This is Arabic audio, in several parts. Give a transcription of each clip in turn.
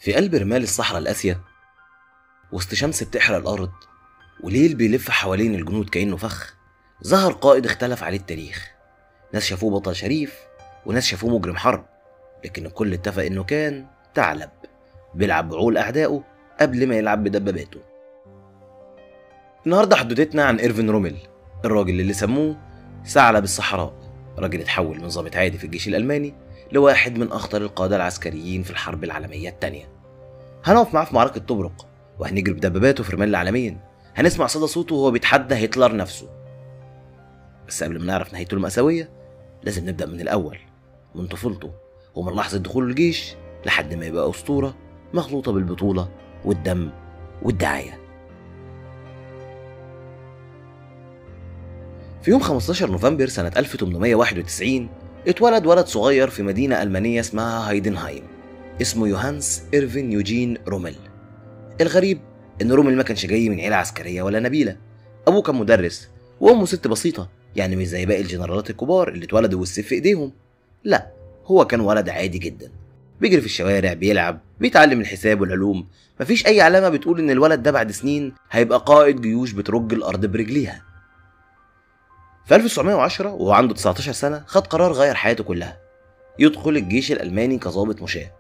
في قلب رمال الصحراء القاسية، وسط شمس بتحرق الأرض وليل بيلف حوالين الجنود كأنه فخ، ظهر قائد اختلف عليه التاريخ. ناس شافوه بطل شريف وناس شافوه مجرم حرب، لكن الكل اتفق إنه كان ثعلب بيلعب بعقول أعدائه قبل ما يلعب بدباباته. النهارده حدوتتنا عن إيرفين رومل، الراجل اللي سموه ثعلب الصحراء. راجل اتحول من ضابط عادي في الجيش الألماني لواحد من أخطر القادة العسكريين في الحرب العالمية الثانية. هنقف معاه في معركة طبرق، وهنجري بدباباته في رمال العالمين. هنسمع صدى صوته وهو بيتحدى هتلر نفسه. بس قبل ما نعرف نهايته المأساوية لازم نبدأ من الأول، من طفولته ومن لحظة دخوله الجيش لحد ما يبقى أسطورة مخلوطة بالبطولة والدم والدعاية. في يوم 15 نوفمبر سنة 1891 اتولد ولد صغير في مدينة ألمانية اسمها هايدنهايم، اسمه يوهانس إيرفين يوجين رومل. الغريب إن رومل ما كانش جاي من عيلة عسكرية ولا نبيلة. أبوه كان مدرس وأمه ست بسيطة، يعني مش زي باقي الجنرالات الكبار اللي اتولدوا والسيف في إيديهم. لا، هو كان ولد عادي جدا، بيجري في الشوارع، بيلعب، بيتعلم الحساب والعلوم. مفيش أي علامة بتقول إن الولد ده بعد سنين هيبقى قائد جيوش بترج الأرض برجليها. في 1910 وهو عنده 19 سنة خد قرار غير حياته كلها، يدخل الجيش الألماني كظابط مشاة.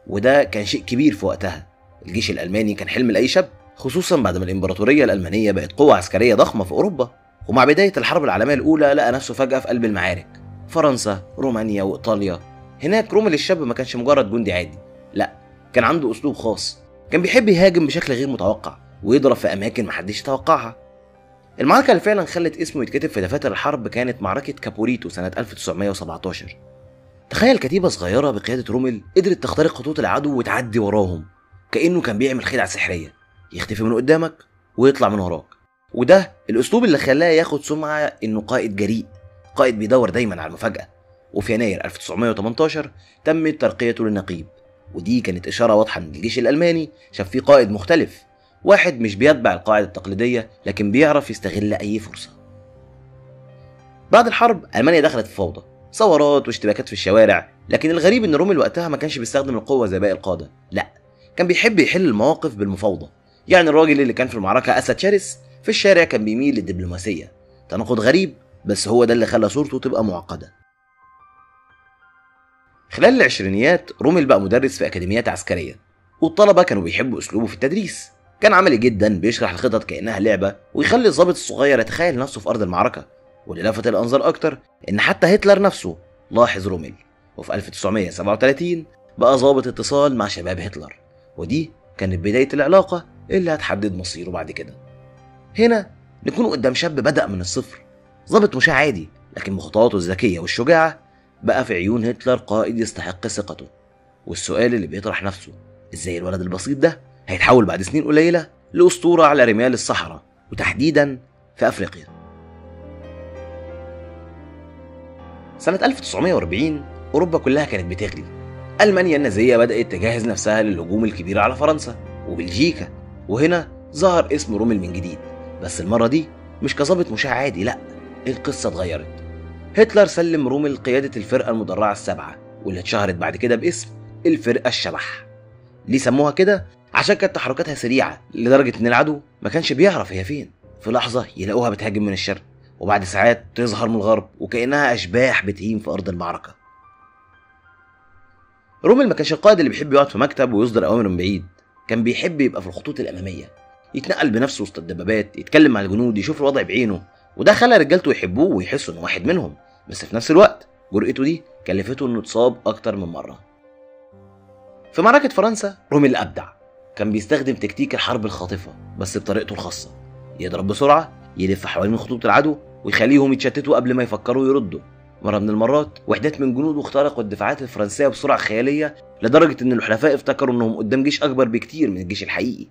وده كان شيء كبير في وقتها. الجيش الألماني كان حلم لأي شاب، خصوصا بعد ما الإمبراطورية الألمانية بقت قوة عسكرية ضخمة في أوروبا. ومع بداية الحرب العالمية الأولى لقى نفسه فجأة في قلب المعارك، فرنسا، رومانيا، وإيطاليا. هناك رومل الشاب ما كانش مجرد جندي عادي، لا، كان عنده أسلوب خاص. كان بيحب يهاجم بشكل غير متوقع ويضرب في أماكن محدش يتوقعها. المعركة اللي فعلا خلت اسمه يتكتب في دفاتر الحرب كانت معركة كابوريتو سنة 1917. تخيل كتيبة صغيرة بقيادة رومل قدرت تخترق خطوط العدو وتعدي وراهم، كأنه كان بيعمل خدعة سحرية، يختفي من قدامك ويطلع من وراك. وده الأسلوب اللي خلاه ياخد سمعة إنه قائد جريء، قائد بيدور دايما على المفاجأة. وفي يناير 1918 تمت ترقيته للنقيب، ودي كانت إشارة واضحة إن الجيش الألماني شاف فيه قائد مختلف، واحد مش بيتبع القاعدة التقليدية لكن بيعرف يستغل أي فرصة. بعد الحرب ألمانيا دخلت في فوضى، ثورات واشتباكات في الشوارع. لكن الغريب إن رومل وقتها ما كانش بيستخدم القوة زي باقي القادة، لا، كان بيحب يحل المواقف بالمفاوضة. يعني الراجل اللي كان في المعركة أسد شرس، في الشارع كان بيميل للدبلوماسية. تناقض غريب، بس هو ده اللي خلى صورته تبقى معقدة. خلال العشرينيات رومل بقى مدرس في أكاديميات عسكرية، والطلبة كانوا بيحبوا أسلوبه في التدريس. كان عملي جدا، بيشرح الخطط كأنها لعبة ويخلي الضابط الصغير يتخيل نفسه في أرض المعركة. واللي لفت الأنظار أكتر إن حتى هتلر نفسه لاحظ رومل، وفي 1937 بقى ضابط اتصال مع شباب هتلر، ودي كانت بداية العلاقة اللي هتحدد مصيره بعد كده. هنا نكون قدام شاب بدأ من الصفر، ضابط مشاة عادي، لكن بخطواته الذكية والشجاعة بقى في عيون هتلر قائد يستحق ثقته. والسؤال اللي بيطرح نفسه، ازاي الولد البسيط ده هيتحول بعد سنين قليلة لأسطورة على رمال الصحراء، وتحديدا في أفريقيا. سنة 1940 أوروبا كلها كانت بتغلي. ألمانيا النازية بدأت تجهز نفسها للهجوم الكبير على فرنسا وبلجيكا، وهنا ظهر اسم رومل من جديد، بس المرة دي مش كظابط مشاة عادي، لا، القصة اتغيرت. هتلر سلم رومل قيادة الفرقة المدرعة السبعة، واللي اتشهرت بعد كده باسم الفرقة الشبح. ليه سموها كده؟ عشان كانت تحركاتها سريعة لدرجة إن العدو ما كانش بيعرف هي فين. في لحظة يلاقوها بتهاجم من الشرق، وبعد ساعات تظهر من الغرب وكأنها أشباح بتهيم في أرض المعركة. رومل ما كانش القائد اللي بيحب يقعد في مكتب ويصدر أوامر من بعيد، كان بيحب يبقى في الخطوط الأمامية، يتنقل بنفسه وسط الدبابات، يتكلم مع الجنود، يشوف الوضع بعينه. وده خلى رجالته يحبوه ويحسوا إنه واحد منهم. بس في نفس الوقت جرأته دي كلفته إنه اتصاب أكتر من مرة. في معركة فرنسا رومل أبدع، كان بيستخدم تكتيك الحرب الخاطفة بس بطريقته الخاصة، يضرب بسرعة، يلف حوالين خطوط العدو ويخليهم يتشتتوا قبل ما يفكروا يردوا. مرة من المرات وحدات من جنوده اخترقوا الدفاعات الفرنسية بسرعة خيالية لدرجة إن الحلفاء افتكروا إنهم قدام جيش أكبر بكتير من الجيش الحقيقي.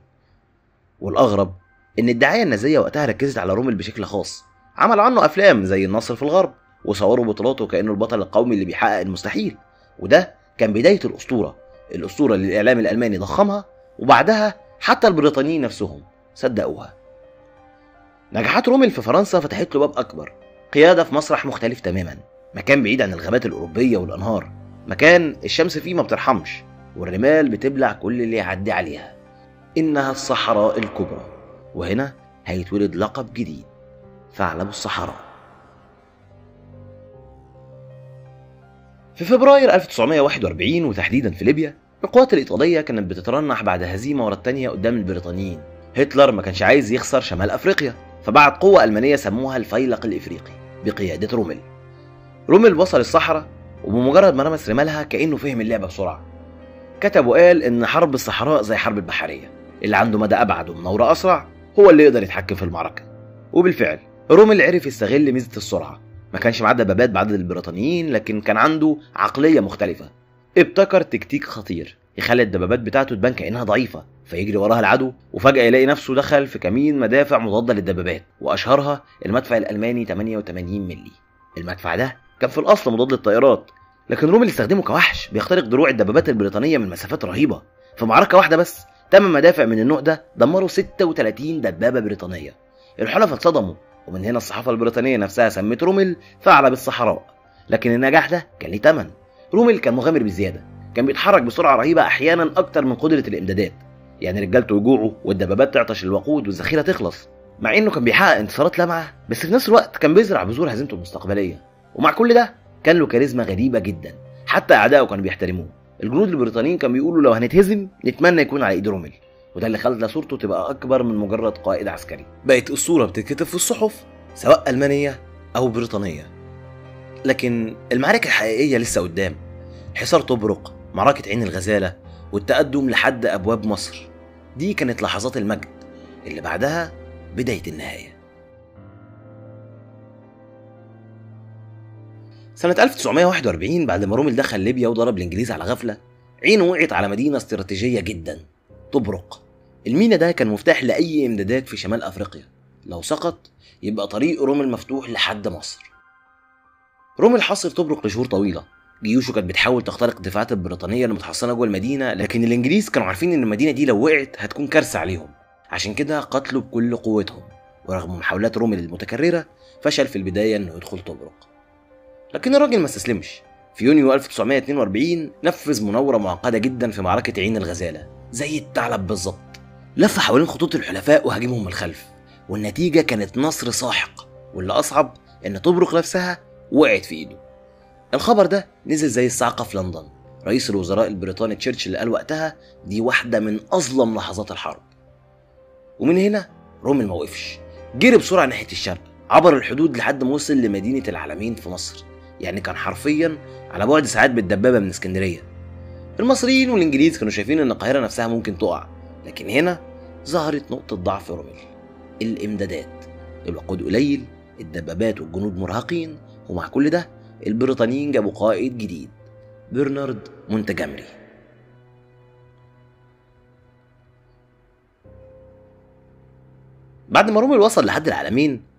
والأغرب إن الدعاية النازية وقتها ركزت على رومل بشكل خاص، عمل عنه أفلام زي النصر في الغرب، وصوروا بطولاته كأنه البطل القومي اللي بيحقق المستحيل. وده كان بداية الأسطورة اللي الإعلام الألماني ضخمها، وبعدها حتى البريطانيين نفسهم صدقوها. نجاحات رومل في فرنسا فتحت له باب أكبر، قيادة في مسرح مختلف تماما، مكان بعيد عن الغابات الأوروبية والأنهار، مكان الشمس فيه ما بترحمش، والرمال بتبلع كل اللي يعدي عليها. إنها الصحراء الكبرى، وهنا هيتولد لقب جديد، ثعلب الصحراء. في فبراير 1941 وتحديدا في ليبيا، القوات الإيطالية كانت بتترنح بعد هزيمة ورا التانية قدام البريطانيين. هتلر ما كانش عايز يخسر شمال أفريقيا، فبعت قوة ألمانية سموها الفيلق الإفريقي بقيادة رومل. رومل وصل الصحراء، وبمجرد ما رمس رمالها كأنه فهم اللعبة بسرعة. كتب وقال إن حرب الصحراء زي حرب البحرية، اللي عنده مدى أبعد ومناورة أسرع هو اللي يقدر يتحكم في المعركة. وبالفعل رومل عرف يستغل ميزة السرعة. ما كانش معاه دبابات بعدد البريطانيين، لكن كان عنده عقلية مختلفة. ابتكر تكتيك خطير يخلي الدبابات بتاعته تبان كأنها ضعيفة، فيجري وراها العدو وفجأة يلاقي نفسه دخل في كمين مدافع مضادة للدبابات، وأشهرها المدفع الألماني 88 ملي. المدفع ده كان في الأصل مضاد للطائرات، لكن رومل استخدمه كوحش بيخترق دروع الدبابات البريطانية من مسافات رهيبة. في معركة واحدة بس 8 مدافع من النوع ده دمروا 36 دبابة بريطانية. الحلفاء اتصدموا، ومن هنا الصحافة البريطانية نفسها سمت رومل ثعلب الصحراء. لكن النجاح ده كان ليه ثمن. رومل كان مغامر بزيادة، كان بيتحرك بسرعة رهيبة أحيانا أكتر من قدرة الإمدادات، يعني رجالته يجوعوا والدبابات تعطش الوقود والذخيرة تخلص. مع إنه كان بيحقق انتصارات لامعة، بس في نفس الوقت كان بيزرع بذور هزيمته المستقبلية. ومع كل ده كان له كاريزما غريبة جدا، حتى أعدائه كانوا بيحترموه. الجنود البريطانيين كانوا بيقولوا لو هنتهزم نتمنى يكون على إيد رومل، وده اللي خلى صورته تبقى أكبر من مجرد قائد عسكري. بقت الصورة بتتكتب في الصحف سواء ألمانية أو بريطانية. لكن المعركة الحقيقية لسه قدام. حصار طبرق، معركة عين الغزالة، والتقدم لحد أبواب مصر. دي كانت لحظات المجد اللي بعدها بداية النهاية. سنة 1941 بعد ما رومل دخل ليبيا وضرب الإنجليز على غفلة، عينه وقعت على مدينة استراتيجية جدا، طبرق. المينا ده كان مفتاح لأي إمدادات في شمال أفريقيا. لو سقط يبقى طريق رومل مفتوح لحد مصر. رومل حاصر طبرق لشهور طويلة. جيوشه كانت بتحاول تخترق الدفاعات البريطانية اللي متحصنة جوه المدينة، لكن الإنجليز كانوا عارفين إن المدينة دي لو وقعت هتكون كارثة عليهم، عشان كده قتلوا بكل قوتهم. ورغم محاولات رومل المتكررة فشل في البداية إنه يدخل طبرق. لكن الراجل ما استسلمش. في يونيو 1942 نفذ مناورة معقدة جدا في معركة عين الغزالة، زي الثعلب بالظبط. لف حوالين خطوط الحلفاء وهاجمهم من الخلف، والنتيجة كانت نصر ساحق. واللي أصعب إن طبرق نفسها وقعت في إيده. الخبر ده نزل زي الصاعقة في لندن. رئيس الوزراء البريطاني تشرشل قال وقتها دي واحدة من أظلم لحظات الحرب. ومن هنا رومل ما وقفش، جري بسرعة ناحية الشرق، عبر الحدود لحد ما وصل لمدينة العلمين في مصر. يعني كان حرفيا على بعد ساعات بالدبابة من اسكندرية. المصريين والإنجليز كانوا شايفين إن القاهرة نفسها ممكن تقع، لكن هنا ظهرت نقطة ضعف رومل: الإمدادات. الوقود قليل، الدبابات والجنود مرهقين، ومع كل ده البريطانيين جابوا قائد جديد، برنارد مونتجامري. بعد ما رومل وصل لحد العلمين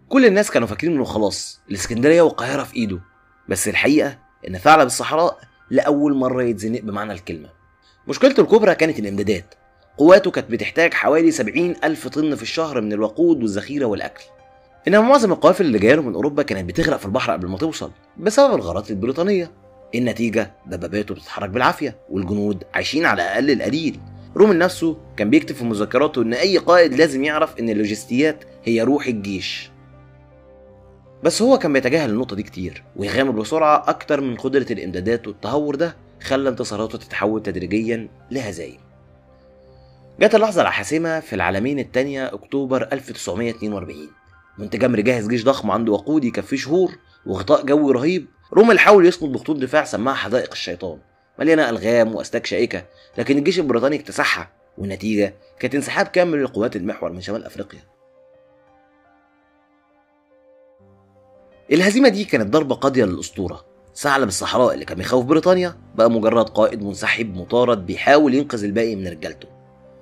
كل الناس كانوا فاكرين انه خلاص الاسكندريه والقاهره في ايده، بس الحقيقه ان ثعلب الصحراء لاول مره يتزنق بمعنى الكلمه. مشكلته الكبرى كانت الامدادات. قواته كانت بتحتاج حوالي 70,000 طن في الشهر من الوقود والذخيره والاكل، انما معظم القوافل اللي جايه من اوروبا كانت بتغرق في البحر قبل ما توصل بسبب الغارات البريطانيه. النتيجه دباباته بتتحرك بالعافيه والجنود عايشين على اقل القليل. رومل نفسه كان بيكتب في مذكراته ان اي قائد لازم يعرف ان اللوجستيات هي روح الجيش، بس هو كان بيتجاهل النقطه دي كتير ويغامر بسرعه اكتر من قدره الامدادات، والتهور ده خلى انتصاراته تتحول تدريجيا لهزايم. جت اللحظه الحاسمه في العلمين الثانيه اكتوبر 1942. مونتجامري جهز جيش ضخم عنده وقود يكفيه شهور وغطاء جوي رهيب. رومل حاول يصمد بخطوط دفاع سماها حدائق الشيطان، مليانه الغام واسلاك شائكه، لكن الجيش البريطاني اكتسحها، والنتيجه كانت انسحاب كامل لقوات المحور من شمال افريقيا. الهزيمه دي كانت ضربه قاضيه للاسطوره. ثعلب الصحراء اللي كان بيخوف بريطانيا بقى مجرد قائد منسحب مطارد بيحاول ينقذ الباقي من رجالته.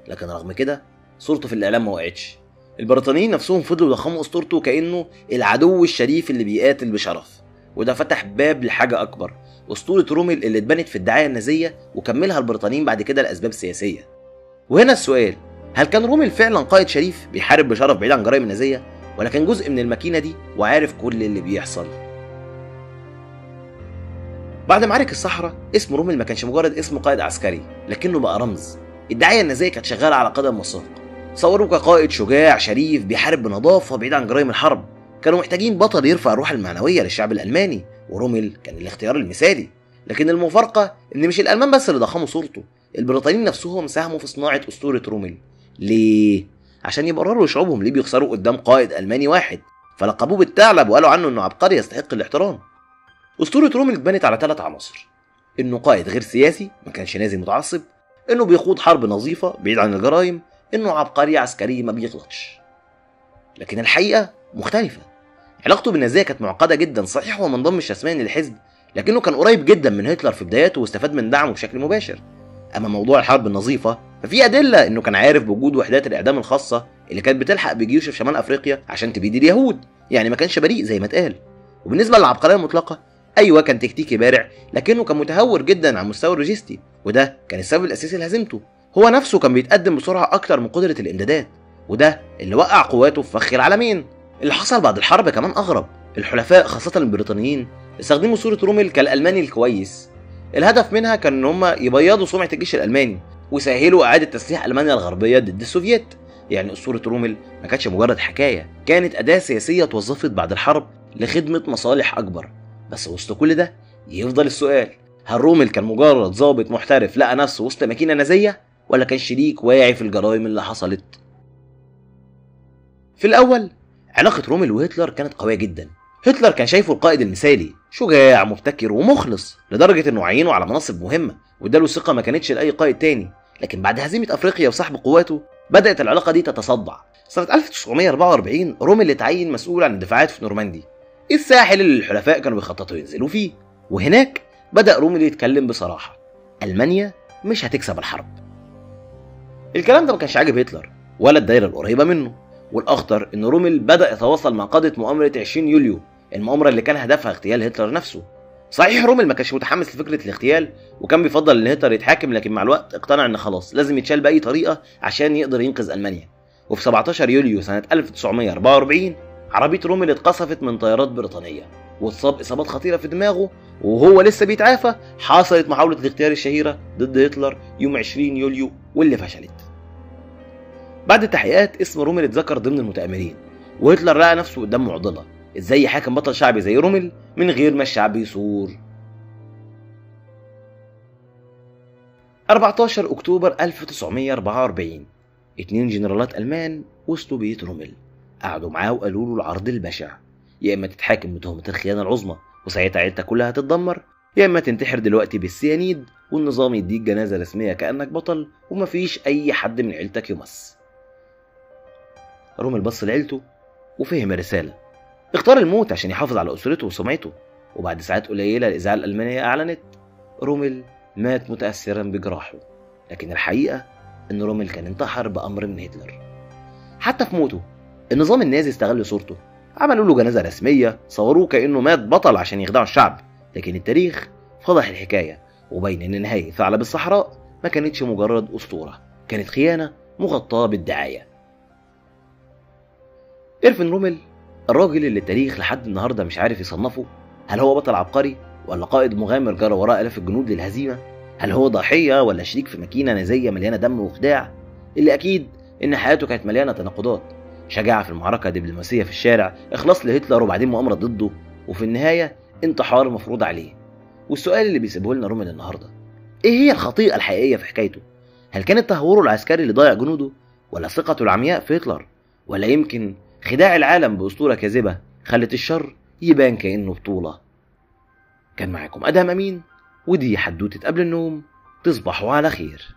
لكن رغم كده صورته في الاعلام ما وقعتش. البريطانيين نفسهم فضلوا يضخموا اسطورته كانه العدو الشريف اللي بيقاتل بشرف، وده فتح باب لحاجه اكبر: اسطوره رومل اللي اتبنت في الدعايه النازيه وكملها البريطانيين بعد كده لاسباب سياسيه. وهنا السؤال: هل كان رومل فعلا قائد شريف بيحارب بشرف بعيد عن جرائم النازيه، ولا كان جزء من الماكينه دي وعارف كل اللي بيحصل؟ بعد معارك الصحراء اسم رومل ما كانش مجرد اسم قائد عسكري، لكنه بقى رمز. الدعايه النازيه كانت شغاله على قدم وساق، صوروه كقائد شجاع شريف بيحارب بنظافه بعيد عن جرائم الحرب. كانوا محتاجين بطل يرفع الروح المعنويه للشعب الالماني، ورومل كان الاختيار المثالي. لكن المفارقه ان مش الالمان بس اللي ضخموا صورته، البريطانيين نفسهم ساهموا في صناعه اسطوره رومل. ليه؟ عشان يبرروا شعوبهم ليه بيخسروا قدام قائد الماني واحد، فلقبوه بالثعلب وقالوا عنه انه عبقري يستحق الاحترام. اسطوره رومل اتبنت على 3 عناصر: انه قائد غير سياسي ما كانش نازي متعصب، انه بيخوض حرب نظيفه بعيد عن الجرائم، انه عبقري عسكري ما بيغلطش. لكن الحقيقه مختلفه. علاقته بالنازيه كانت معقده جدا. صحيح هو ما انضمش رسميا للحزب، لكنه كان قريب جدا من هتلر في بداياته واستفاد من دعمه بشكل مباشر. اما موضوع الحرب النظيفه ففي ادله انه كان عارف بوجود وحدات الاعدام الخاصه اللي كانت بتلحق بجيوش في شمال افريقيا عشان تبيد اليهود، يعني ما كانش بريء زي ما اتقال. وبالنسبه للعبقريه المطلقه، ايوه كان تكتيكي بارع، لكنه كان متهور جدا على المستوى اللوجستي، وده كان السبب الاساسي لهزيمته. هو نفسه كان بيتقدم بسرعه اكتر من قدره الامدادات، وده اللي وقع قواته في فخ العالمين. اللي حصل بعد الحرب كمان اغرب. الحلفاء خاصه البريطانيين استخدموا صوره رومل كالالماني الكويس. الهدف منها كان ان هم يبيضوا سمعه الجيش الالماني ويسهلوا اعاده تسليح المانيا الغربيه ضد السوفييت. يعني اسطوره رومل ما كانتش مجرد حكايه، كانت اداه سياسيه توظفت بعد الحرب لخدمه مصالح اكبر. بس وسط كل ده يفضل السؤال: هل رومل كان مجرد ضابط محترف لقى نفسه وسط ماكينه نازيه، ولا كان شريك واعي في الجرائم اللي حصلت؟ في الاول علاقه رومل وهتلر كانت قويه جدا. هتلر كان شايفه القائد المثالي، شجاع مبتكر ومخلص، لدرجه انه عينه على مناصب مهمه واداله ثقه ما كانتش لاي قائد تاني. لكن بعد هزيمه افريقيا وسحب قواته بدات العلاقه دي تتصدع. سنه 1944 رومل اتعين مسؤول عن الدفاعات في نورماندي، الساحل اللي الحلفاء كانوا بيخططوا ينزلوا فيه. وهناك بدأ رومل يتكلم بصراحة: ألمانيا مش هتكسب الحرب. الكلام ده ما كانش عاجب هتلر ولا الدايرة القريبة منه، والأخطر إن رومل بدأ يتواصل مع قادة مؤامرة 20 يوليو، المؤامرة اللي كان هدفها اغتيال هتلر نفسه. صحيح رومل ما كانش متحمس لفكرة الاغتيال وكان بيفضل إن هتلر يتحاكم، لكن مع الوقت اقتنع إن خلاص لازم يتشال بأي طريقة عشان يقدر ينقذ ألمانيا. وفي 17 يوليو سنة 1944 عربية رومل اتقصفت من طيارات بريطانية واتصاب إصابات خطيرة في دماغه، وهو لسه بيتعافى حصلت محاولة الاغتيال الشهيرة ضد هتلر يوم 20 يوليو واللي فشلت. بعد التحقيقات اسم رومل اتذكر ضمن المتآمرين، وهتلر لقى نفسه قدام معضلة: ازاي يحاكم بطل شعبي زي رومل من غير ما الشعب يثور؟ 14 أكتوبر 1944 2 جنرالات ألمان وصلوا بيت رومل، قعدوا معاه وقالوا له العرض البشع: يا اما تتحاكم بتهمة الخيانة العظمى وساعتها عيلتك كلها هتتدمر، يا اما تنتحر دلوقتي بالسيانيد والنظام يديك جنازة رسمية كأنك بطل ومفيش أي حد من عيلتك يمس. رومل بص لعيلته وفهم الرسالة، اختار الموت عشان يحافظ على أسرته وسمعته. وبعد ساعات قليلة الإذاعة الألمانية أعلنت: رومل مات متأثرا بجراحه. لكن الحقيقة إن رومل كان انتحر بأمر من هتلر. حتى في موته النظام النازي استغل صورته، عملوا له جنازة رسمية، صوروه كأنه مات بطل عشان يخدعوا الشعب. لكن التاريخ فضح الحكاية وبين إن نهاية ثعلب الصحراء ما كانتش مجرد أسطورة، كانت خيانة مغطاة بالدعاية. إرفين رومل، الراجل اللي التاريخ لحد النهاردة مش عارف يصنفه، هل هو بطل عبقري ولا قائد مغامر جرى وراء آلاف الجنود للهزيمة؟ هل هو ضحية ولا شريك في ماكينة نازية مليانة دم وخداع؟ اللي أكيد إن حياته كانت مليانة تناقضات: شجاعة في المعركة، دبلوماسية في الشارع، إخلاص لهتلر وبعدين مؤامرة ضده، وفي النهاية انتحار مفروض عليه. والسؤال اللي بيسيبه لنا رومل النهاردة: إيه هي الخطيئة الحقيقية في حكايته؟ هل كانت تهوره العسكري اللي ضيع جنوده، ولا ثقته العمياء في هتلر، ولا يمكن خداع العالم بأسطورة كاذبة خلت الشر يبان كأنه بطولة؟ كان معاكم أدهم أمين، ودي حدوتة قبل النوم. تصبحوا على خير.